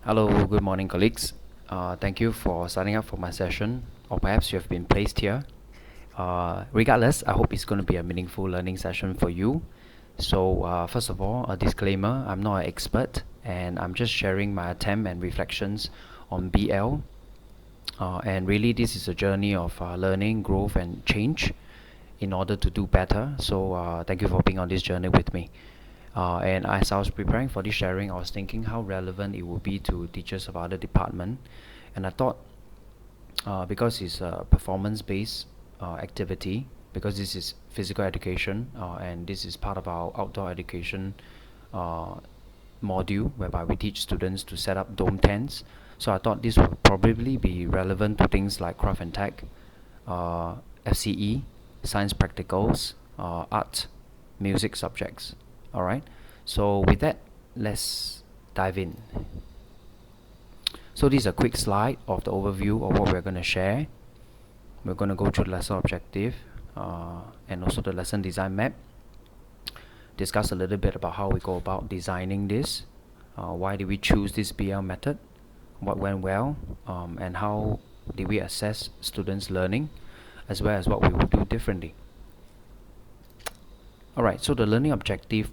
Hello, good morning, colleagues. Thank you for signing up for my session, or perhaps you have been placed here. Regardless, I hope it's going to be a meaningful learning session for you. So, first of all, a disclaimer, I'm not an expert, and I'm just sharing my attempt and reflections on BL. And really, this is a journey of learning, growth, and change in order to do better. So, thank you for being on this journey with me. And as I was preparing for this sharing, I was thinking how relevant it would be to teachers of other department, and I thought because it's a performance-based activity, because this is physical education and this is part of our outdoor education uh, module whereby we teach students to set up dome tents. So I thought this would probably be relevant to things like craft and tech, FCE, science practicals, art, music subjects. Alright, so with that, let's dive in. So this is a quick slide of the overview of what we're going to share. We're going to go through the lesson objective and also the lesson design map. Discuss a little bit about how we go about designing this. Why did we choose this BL method? What went well? And how did we assess students' learning, as well as what we would do differently. Alright, so the learning objective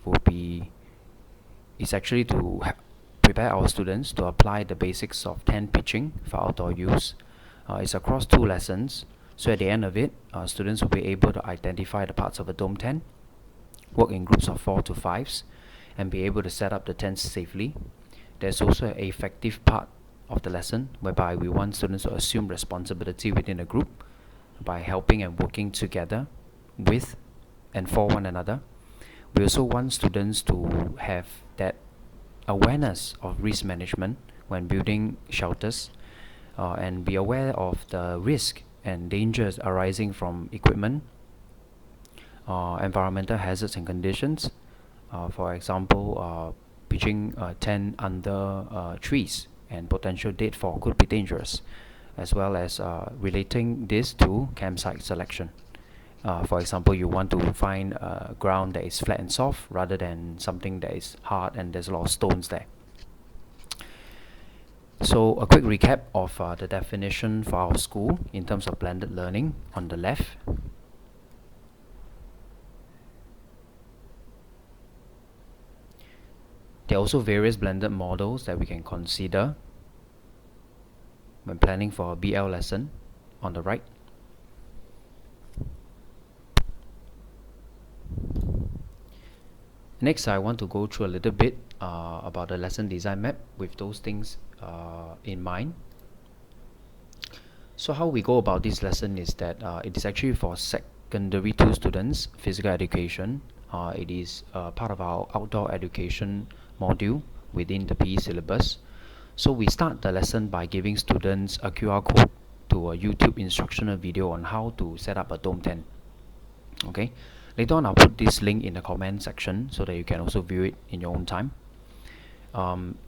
is actually to prepare our students to apply the basics of tent pitching for outdoor use. It's across 2 lessons, so at the end of it, students will be able to identify the parts of a dome tent, work in groups of 4 to 5s, and be able to set up the tents safely. There's also an effective part of the lesson whereby we want students to assume responsibility within a group by helping and working together with and for one another. We also want students to have that awareness of risk management when building shelters and be aware of the risk and dangers arising from equipment, environmental hazards and conditions. For example, pitching a tent under trees and potential deadfall could be dangerous, as well as relating this to campsite selection. For example, you want to find a ground that is flat and soft rather than something that is hard and there's a lot of stones there. So a quick recap of the definition for our school in terms of blended learning on the left. There are also various blended models that we can consider when planning for a BL lesson on the right. Next, I want to go through a little bit about the lesson design map with those things in mind. So how we go about this lesson is that it is actually for secondary 2 students, physical education. It is part of our outdoor education module within the PE syllabus. So we start the lesson by giving students a QR code to a YouTube instructional video on how to set up a dome tent. Okay, later on I'll put this link in the comment section so that you can also view it in your own time.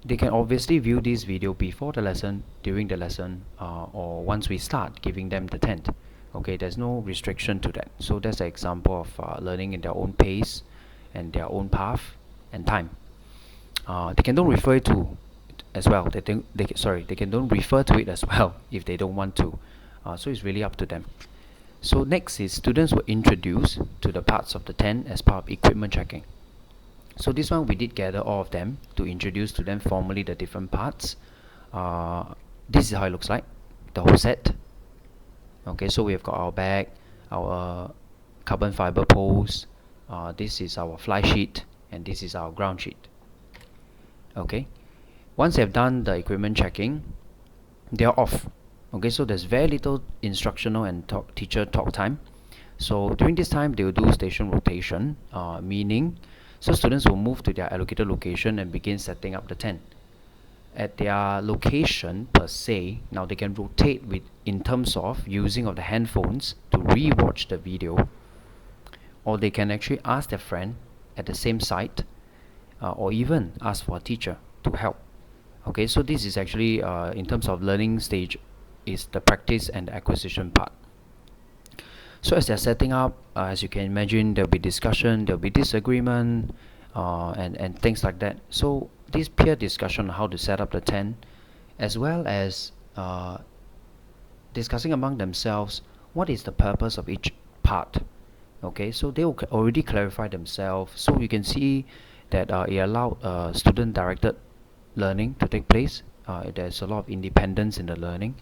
They can obviously view this video before the lesson, during the lesson, or once we start giving them the tent. Okay, there's no restriction to that. So that's an example of learning in their own pace and their own path and time. They can don't refer to it as well. They can don't refer to it as well if they don't want to. So it's really up to them. So next is students were introduced to the parts of the tent as part of equipment checking. So this one we did gather all of them to introduce to them formally the different parts. This is how it looks like, the whole set. Okay, so we have got our bag, our carbon fiber poles, this is our fly sheet, and this is our ground sheet. Okay, once they've done the equipment checking, they're off. Okay, so there's very little instructional and teacher talk time. So during this time they will do station rotation, meaning so students will move to their allocated location and begin setting up the tent at their location per se. Now they can rotate with in terms of using of the handphones to re-watch the video, or they can actually ask their friend at the same site, or even ask for a teacher to help. Okay, so this is actually in terms of learning stage is the practice and acquisition part. So as they're setting up, as you can imagine, there'll be discussion, there'll be disagreement, and things like that. So this peer discussion on how to set up the tent, as well as discussing among themselves what is the purpose of each part. Okay, so they will already clarify themselves, so you can see that it allowed student directed learning to take place. There's a lot of independence in the learning,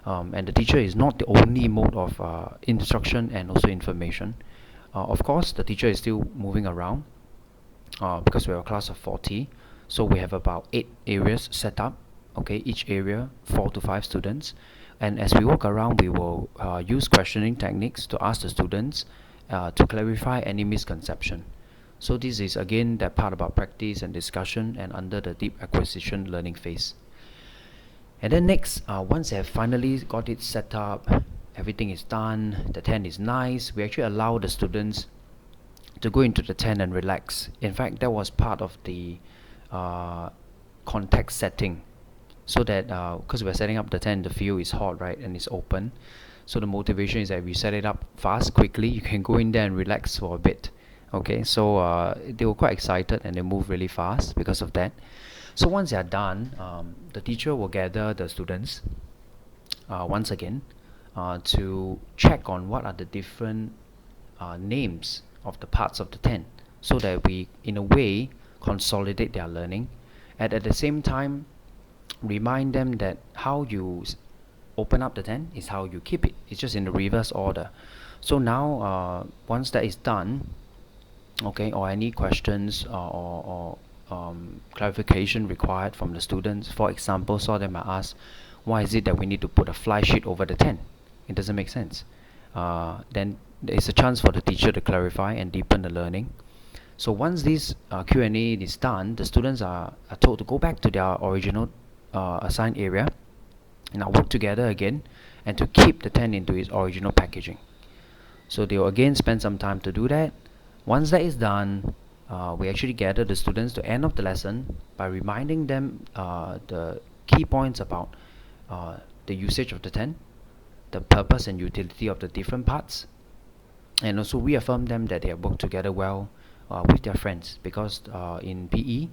and the teacher is not the only mode of instruction and also information. Of course, the teacher is still moving around because we have a class of 40, so we have about 8 areas set up. Okay, each area 4 to 5 students, and as we walk around, we will use questioning techniques to ask the students to clarify any misconception. So this is again that part about practice and discussion and under the deep acquisition learning phase. And then next, once they have finally got it set up, everything is done, the tent is nice, we actually allow the students to go into the tent and relax. In fact, that was part of the context setting, so that because we're setting up the tent, the field is hot, right, and it's open. So the motivation is that we set it up fast, quickly, you can go in there and relax for a bit. Okay, so they were quite excited and they moved really fast because of that. So once they are done, the teacher will gather the students once again to check on what are the different names of the parts of the tent, so that we in a way consolidate their learning, and at the same time remind them that how you open up the tent is how you keep it. It's just in the reverse order. So now once that is done, okay, or any questions or clarification required from the students, for example, so they might ask, why is it that we need to put a fly sheet over the tent? It doesn't make sense. Then there is a chance for the teacher to clarify and deepen the learning. So once this Q&A is done, the students are told to go back to their original assigned area and now work together again and to keep the tent into its original packaging. So they will again spend some time to do that. Once that is done, we actually gather the students to end of the lesson by reminding them the key points about the usage of the tent, the purpose and utility of the different parts, and also reaffirm them that they have worked together well with their friends, because in PE,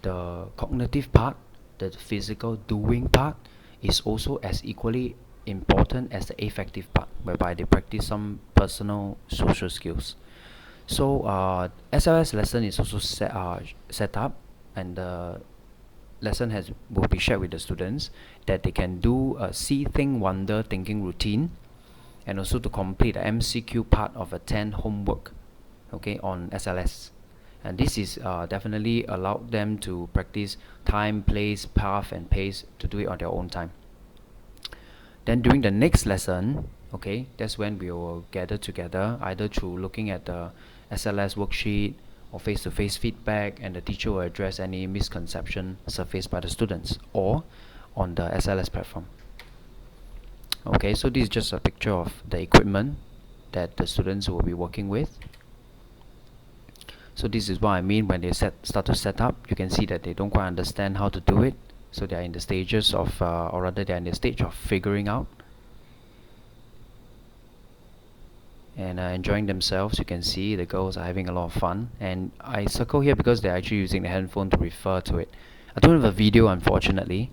the cognitive part, the physical doing part, is also as equally important as the affective part, whereby they practice some personal social skills. So SLS lesson is also set up, and the lesson will be shared with the students that they can do a see, think, wonder thinking routine, and also to complete the MCQ part of a 10 homework, okay, on SLS. And this is definitely allowed them to practice time, place, path, and pace to do it on their own time. Then during the next lesson, okay, that's when we will gather together, either through looking at the SLS worksheet or face-to-face feedback, and the teacher will address any misconception surfaced by the students, or on the SLS platform. Okay, so this is just a picture of the equipment that the students will be working with. So this is what I mean when they start to set up. You can see that they don't quite understand how to do it, so they are in the stages of or rather they are in the stage of figuring out and enjoying themselves. You can see the girls are having a lot of fun, and I circle here because they're actually using the handphone to refer to it. I don't have a video, unfortunately,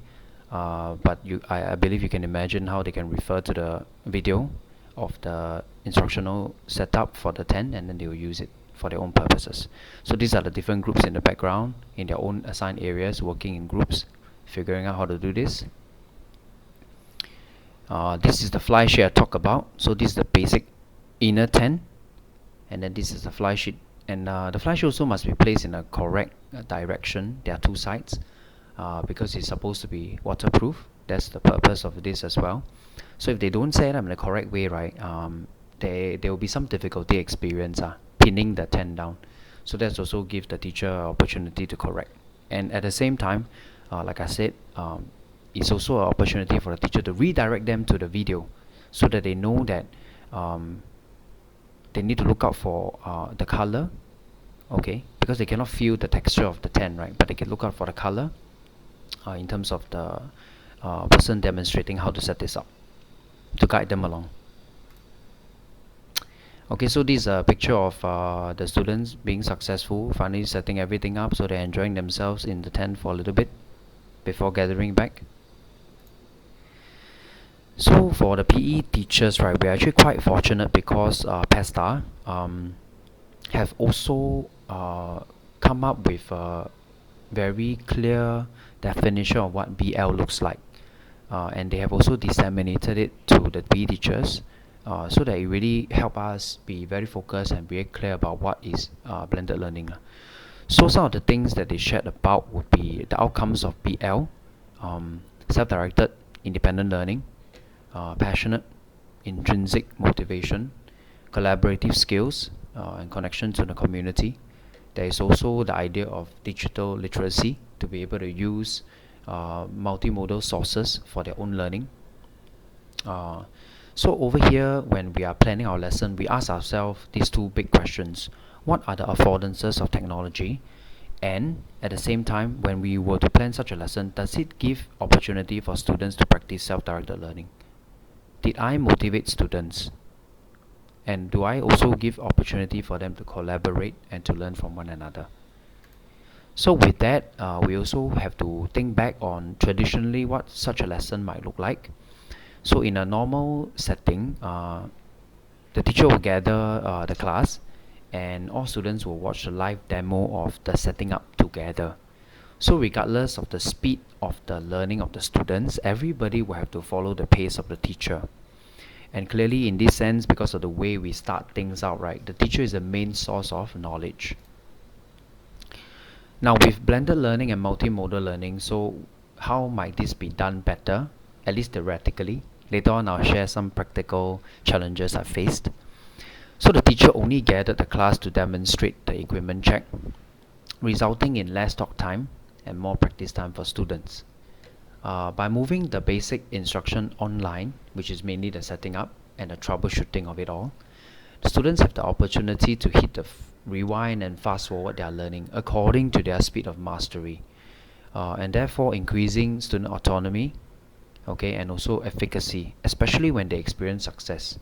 but I believe you can imagine how they can refer to the video of the instructional setup for the tent, and then they will use it for their own purposes. So these are the different groups in the background in their own assigned areas, working in groups, figuring out how to do this. This is the fly sheet I talked about. So this is the basic inner tent, and then this is the fly sheet, and the fly sheet also must be placed in a correct direction. There are two sides because it's supposed to be waterproof. That's the purpose of this as well. So if they don't set them in the correct way, right, there will be some difficulty experience pinning the tent down. So that's also give the teacher opportunity to correct, and at the same time, like I said, it's also an opportunity for the teacher to redirect them to the video, so that they know that they need to look out for the color, okay, because they cannot feel the texture of the tent, right, but they can look out for the color in terms of the person demonstrating how to set this up, to guide them along. Okay, so this is a picture of the students being successful, finally setting everything up, so they're enjoying themselves in the tent for a little bit before gathering back. So for the PE teachers, right, we're actually quite fortunate because PESTA have also come up with a very clear definition of what BL looks like, and they have also disseminated it to the PE teachers, so that it really help us be very focused and very clear about what is blended learning. So some of the things that they shared about would be the outcomes of BL, self-directed independent learning, passionate intrinsic motivation, collaborative skills, and connection to the community. There is also the idea of digital literacy, to be able to use multimodal sources for their own learning. So over here, when we are planning our lesson, we ask ourselves these two big questions. What are the affordances of technology? And at the same time, when we were to plan such a lesson, does it give opportunity for students to practice self-directed learning? Did I motivate students? And do I also give opportunity for them to collaborate and to learn from one another? So with that, we also have to think back on traditionally what such a lesson might look like. So in a normal setting, the teacher will gather the class, and all students will watch the live demo of the setting up together. So regardless of the speed of the learning of the students, everybody will have to follow the pace of the teacher. And clearly in this sense, because of the way we start things out, right, the teacher is the main source of knowledge. Now with blended learning and multimodal learning, so how might this be done better, at least theoretically? Later on I'll share some practical challenges I faced. So the teacher only gathered the class to demonstrate the equipment check, resulting in less talk time and more practice time for students. By moving the basic instruction online, which is mainly the setting up and the troubleshooting of it all, the students have the opportunity to hit the rewind and fast forward their learning according to their speed of mastery, and therefore increasing student autonomy, okay, and also efficacy, especially when they experience success.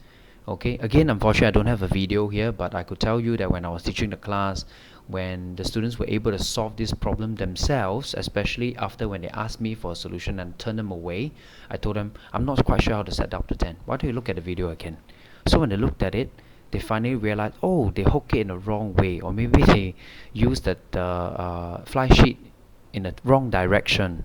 Okay, again, unfortunately I don't have a video here, but I could tell you that when I was teaching the class, when the students were able to solve this problem themselves, especially after when they asked me for a solution and turned them away, I told them, I'm not quite sure how to set up the tent. Why don't you look at the video again? So when they looked at it, they finally realized, oh, they hook it in the wrong way, or maybe they used the fly sheet in the wrong direction.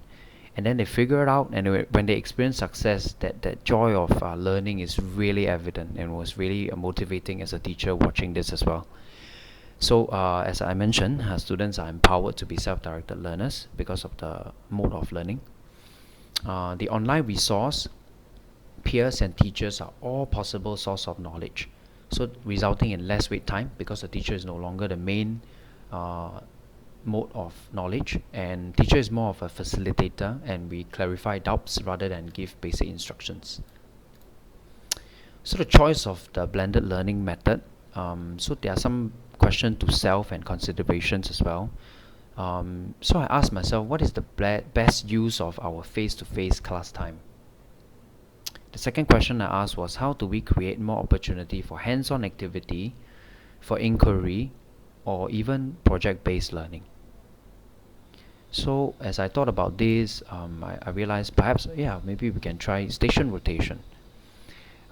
And then they figure it out, and when they experience success, that joy of learning is really evident, and was really motivating as a teacher watching this as well. So as I mentioned, students are empowered to be self-directed learners because of the mode of learning. The online resource, peers and teachers are all possible source of knowledge, so resulting in less wait time because the teacher is no longer the main mode of knowledge, and teacher is more of a facilitator, and we clarify doubts rather than give basic instructions. So the choice of the blended learning method, so there are some questions to self and considerations as well. So I asked myself, what is the best use of our face-to-face class time? The second question I asked was, how do we create more opportunity for hands-on activity, for inquiry, or even project-based learning? So as I thought about this, I realized perhaps, yeah, maybe we can try station rotation.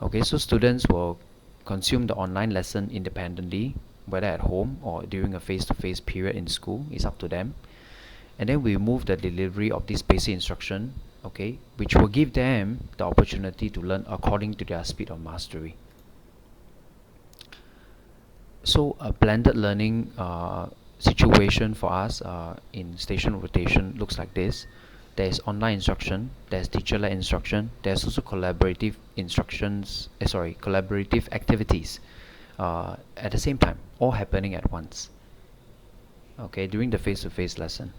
Okay, so students will consume the online lesson independently, whether at home or during a face-to-face period in school, it's up to them. And then we move the delivery of this basic instruction, okay, which will give them the opportunity to learn according to their speed of mastery. So a blended learning situation for us in station rotation looks like this. There's online instruction, there's teacher-led instruction, there's also collaborative collaborative activities at the same time, all happening at once, okay, during the face-to-face lesson.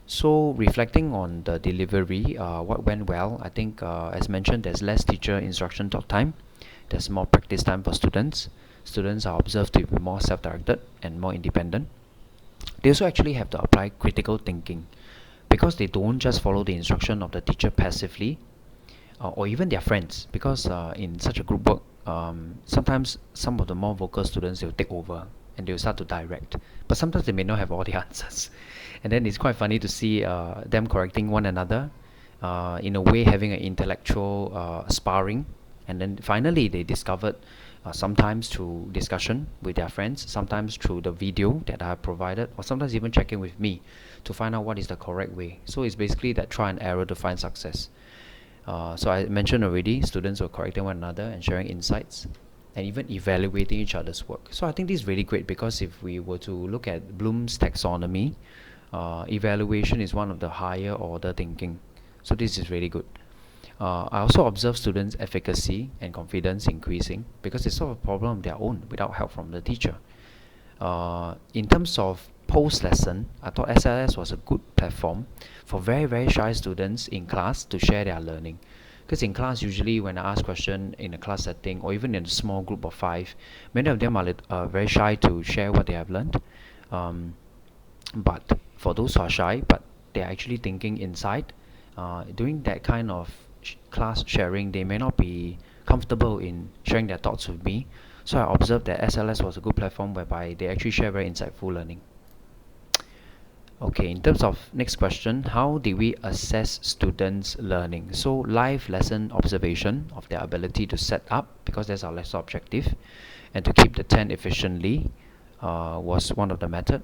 So reflecting on the delivery, what went well, I think as mentioned, there's less teacher instruction talk time, there's more practice time for students. Students are observed to be more self-directed and more independent. They also actually have to apply critical thinking, because they don't just follow the instruction of the teacher passively, or even their friends, because in such a group work, sometimes some of the more vocal students, they'll take over and they'll start to direct, but sometimes they may not have all the answers. And then it's quite funny to see them correcting one another, in a way having an intellectual sparring. And then finally they discovered, sometimes through discussion with their friends, sometimes through the video that I have provided, or sometimes even checking with me to find out what is the correct way. So it's basically that try and error to find success. So I mentioned already, students were correcting one another and sharing insights and even evaluating each other's work. So I think this is really great, because if we were to look at Bloom's taxonomy, evaluation is one of the higher order thinking. So this is really good. I also observe students' efficacy and confidence increasing because they solve a problem of their own without help from the teacher. In terms of post-lesson, I thought SLS was a good platform for very, very shy students in class to share their learning. Because in class, usually when I ask question in a class setting or even in a small group of 5, many of them are very shy to share what they have learned. But for those who are shy, but they're actually thinking inside, doing that kind of class sharing, they may not be comfortable in sharing their thoughts with me. So I observed that SLS was a good platform whereby they actually share very insightful learning. Okay, in terms of next question, how do we assess students' learning? So live lesson observation of their ability to set up, because that's our lesson objective, and to keep the 10 efficiently was one of the method.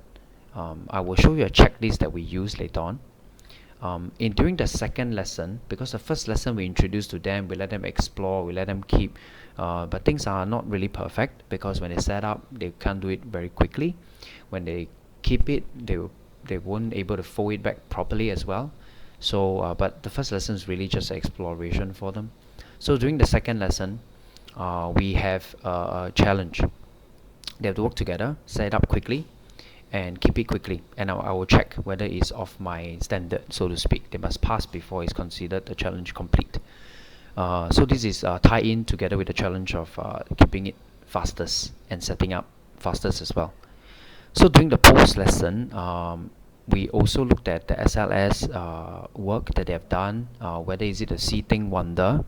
I will show you a checklist that we use later on. During the second lesson, because the first lesson we introduce to them, we let them explore, we let them keep, but things are not really perfect, because when they set up, they can't do it very quickly. When they keep it, they won't able to fold it back properly as well. So but the first lesson is really just exploration for them. So during the second lesson, we have a challenge. They have to work together, set it up quickly, and keep it quickly, and I will check whether it's of my standard, so to speak. They must pass before it's considered the challenge complete. So this is tied in together with the challenge of keeping it fastest and setting up fastest as well. So during the post lesson, we also looked at the SLS work that they have done, whether is it a seating wonder.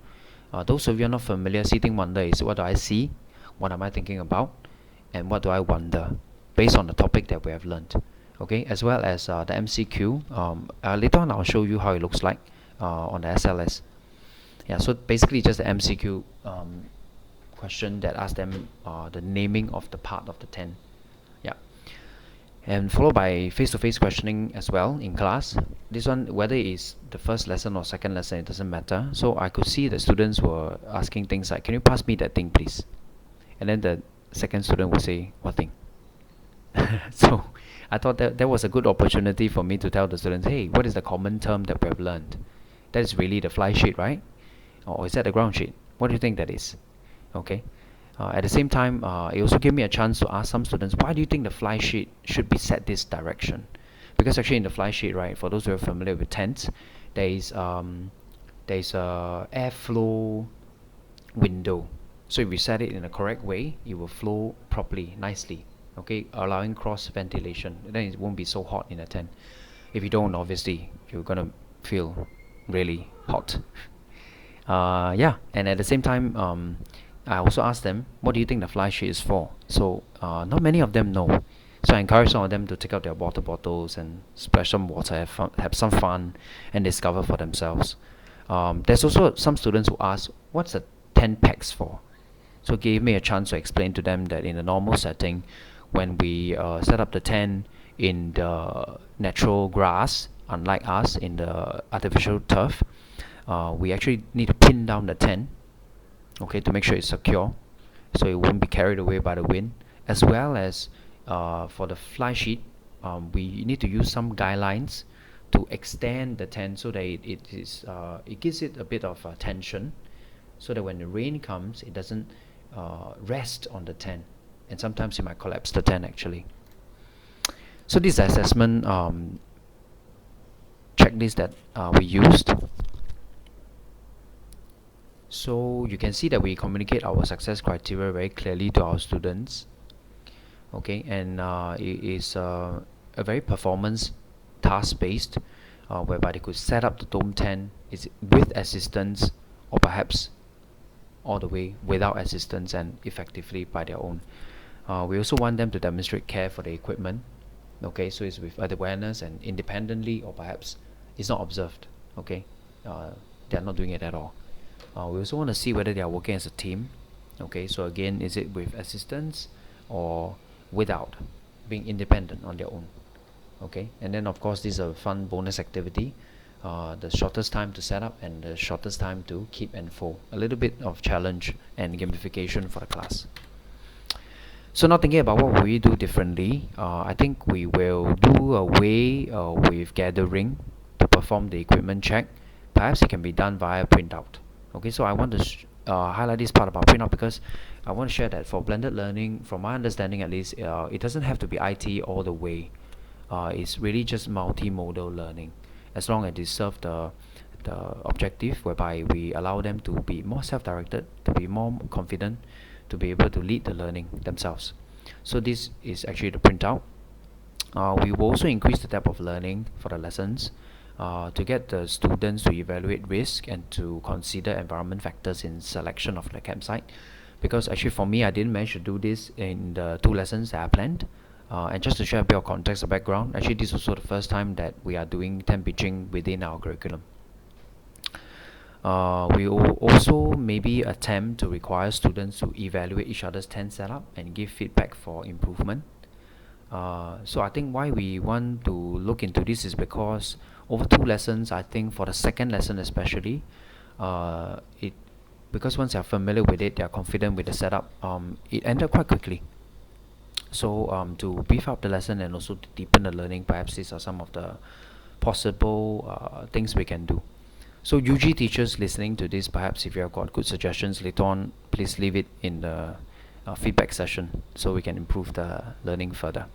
Those of you are not familiar, seating wonder is what do I see, what am I thinking about, and what do I wonder, based on the topic that we have learned. Okay, as well as the MCQ. Later on I'll show you how it looks like on the SLS. Yeah, so basically just the MCQ question that asks them the naming of the part of the 10. Yeah, and followed by face-to-face questioning as well in class. This one, whether it's the first lesson or second lesson, it doesn't matter. So I could see the students were asking things like, can you pass me that thing please? And then the second student would say, what thing? So I thought that was a good opportunity for me to tell the students, hey, what is the common term that we have learned? That is really the fly sheet, right? Or is that the ground sheet? What do you think that is? Okay. At the same time, it also gave me a chance to ask some students, why do you think the fly sheet should be set this direction? Because actually in the fly sheet, right, for those who are familiar with tents, there is a airflow window. So if we set it in the correct way, it will flow properly, nicely. Okay, allowing cross ventilation. Then it won't be so hot in a tent. If you don't, obviously, you're gonna feel really hot. Yeah, and at the same time, I also asked them, what do you think the fly sheet is for? So not many of them know. So I encourage some of them to take out their water bottles and splash some water, have some fun, and discover for themselves. There's also some students who ask, what's the 10 packs for? So it gave me a chance to explain to them that in a normal setting, when we set up the tent in the natural grass, unlike us in the artificial turf, we actually need to pin down the tent, okay, to make sure it's secure, so it won't be carried away by the wind. As well as for the fly sheet, we need to use some guidelines to extend the tent so that it gives it a bit of tension, so that when the rain comes, it doesn't rest on the tent, and sometimes it might collapse the tent actually. So this is the assessment checklist that we used. So you can see that we communicate our success criteria very clearly to our students. Okay, and it is a very performance task based, whereby they could set up the dome tent with assistance, or perhaps all the way without assistance and effectively by their own. We also want them to demonstrate care for the equipment. Okay, so it's with awareness and independently, or perhaps it's not observed. Okay, they're not doing it at all. We also want to see whether they are working as a team. Okay, so again, is it with assistance or without, being independent on their own? Okay, and then of course this is a fun bonus activity, the shortest time to set up and the shortest time to keep and fold, a little bit of challenge and gamification for the class. So now thinking about what will we do differently, I think we will do away with gathering to perform the equipment check. Perhaps it can be done via printout. Okay, so I want to highlight this part about printout because I want to share that for blended learning, from my understanding at least, it doesn't have to be IT all the way. It's really just multimodal learning, as long as it serves the objective whereby we allow them to be more self-directed, to be more confident, to be able to lead the learning themselves. So this is actually the printout. We will also increase the depth of learning for the lessons to get the students to evaluate risk and to consider environment factors in selection of the campsite. Because actually for me, I didn't manage to do this in the 2 lessons that I planned. And just to share a bit of context or background, actually this is also the first time that we are doing tent pitching within our curriculum. We will also maybe attempt to require students to evaluate each other's tent setup and give feedback for improvement. So I think why we want to look into this is because over 2 lessons, I think for the second lesson especially, because once they're familiar with it, they're confident with the setup, it ended quite quickly. So to beef up the lesson and also to deepen the learning, perhaps these are some of the possible things we can do. So UG teachers listening to this, perhaps if you have got good suggestions later on, please leave it in the feedback session so we can improve the learning further.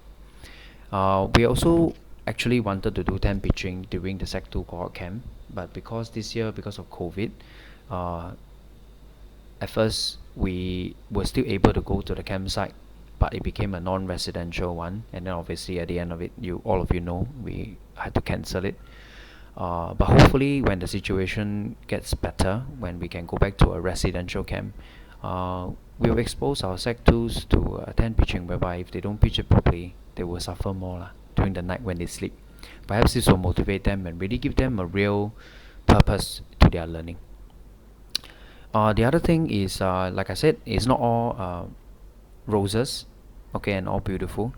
We also actually wanted to do tent pitching during the Sec 2 cohort camp, but because this year, because of COVID, at first we were still able to go to the campsite, but it became a non-residential one, and then obviously at the end of it, all of you know, we had to cancel it. But hopefully when the situation gets better, when we can go back to a residential camp, we will expose our Sec 2s to tent pitching, whereby if they don't pitch it properly, they will suffer more during the night when they sleep. Perhaps this will motivate them and really give them a real purpose to their learning. The other thing is, like I said, it's not all roses, okay, and all beautiful.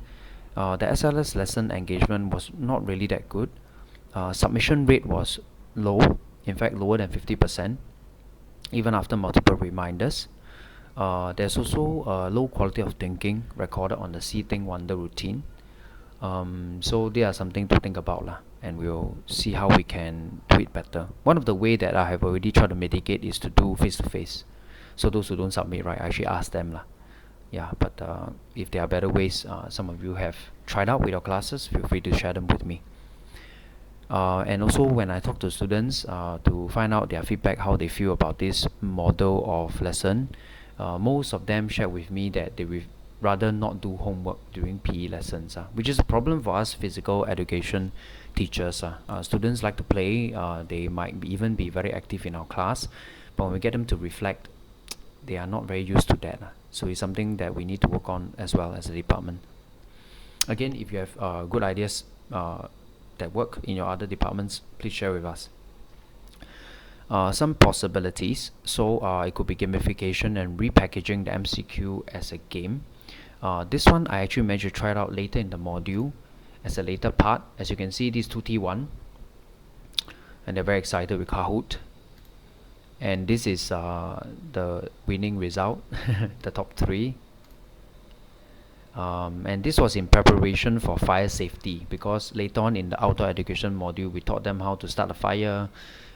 The SLS lesson engagement was not really that good. Submission rate was low, in fact lower than 50%, even after multiple reminders. There's also low quality of thinking recorded on the See Think Wonder routine. So they are something to think about and we'll see how we can do it better. One of the way that I have already tried to mitigate is to do face-to-face. So those who don't submit, right, I actually ask them yeah, but if there are better ways, some of you have tried out with your classes, feel free to share them with me. And also when I talk to students to find out their feedback, how they feel about this model of lesson, most of them share with me that they would rather not do homework during PE lessons, which is a problem for us physical education teachers. Students like to play, they might even be very active in our class, but when we get them to reflect, they are not very used to that. So it's something that we need to work on as well as a department. Again, if you have good ideas that work in your other departments, please share with us. Some possibilities, so it could be gamification and repackaging the MCQ as a game. This one I actually managed to try it out later in the module as a later part. As you can see, these 2T1 and they're very excited with Kahoot, and this is the winning result, the top 3. And this was in preparation for fire safety, because later on in the outdoor education module we taught them how to start a fire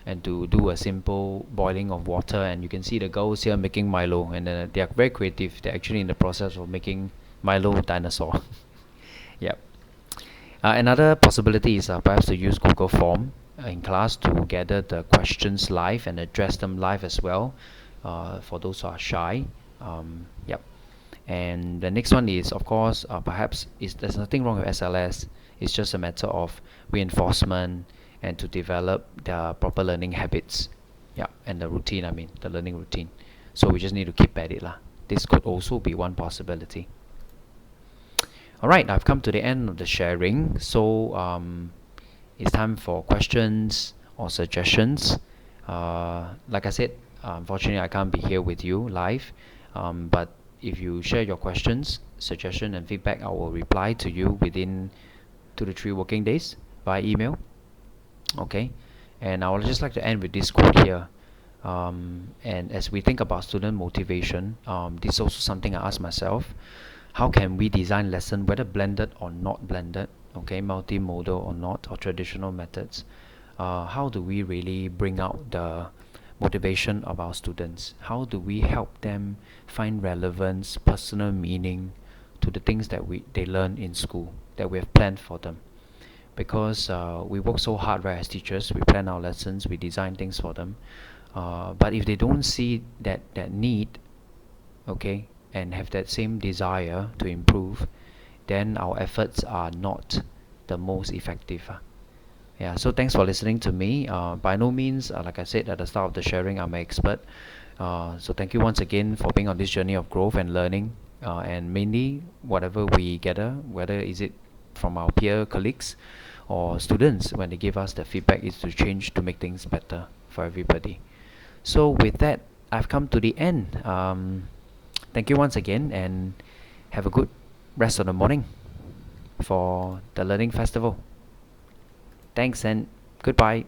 and to do a simple boiling of water, and you can see the girls here making Milo, and they are very creative. They're actually in the process of making Milo dinosaur. Yep. Another possibility is perhaps to use Google Form in class to gather the questions live and address them live as well, for those who are shy. Yep. And the next one is, of course, perhaps there's nothing wrong with SLS. It's just a matter of reinforcement and to develop the proper learning habits. Yeah, and the routine, the learning routine. So we just need to keep at it lah. This could also be one possibility. Alright, I've come to the end of the sharing. So it's time for questions or suggestions. Like I said, unfortunately I can't be here with you live, but if you share your questions, suggestion and feedback, I will reply to you within 2 to 3 working days by email. Okay, and I would just like to end with this quote here. And as we think about student motivation, this is also something I ask myself: how can we design lesson, whether blended or not blended, okay, multimodal or not, or traditional methods? How do we really bring out the motivation of our students? How do we help them find relevance, personal meaning to the things that they learn in school, that we have planned for them? Because we work so hard, right, as teachers, we plan our lessons, we design things for them, but if they don't see that need, okay, and have that same desire to improve, then our efforts are not the most effective. Yeah, so thanks for listening to me. By no means, like I said at the start of the sharing, I'm an expert. So thank you once again for being on this journey of growth and learning, and mainly whatever we gather, whether is it from our peer colleagues or students, when they give us the feedback, is to change to make things better for everybody. So with that, I've come to the end. Thank you once again, and have a good rest of the morning for the Learning Festival. Thanks and goodbye.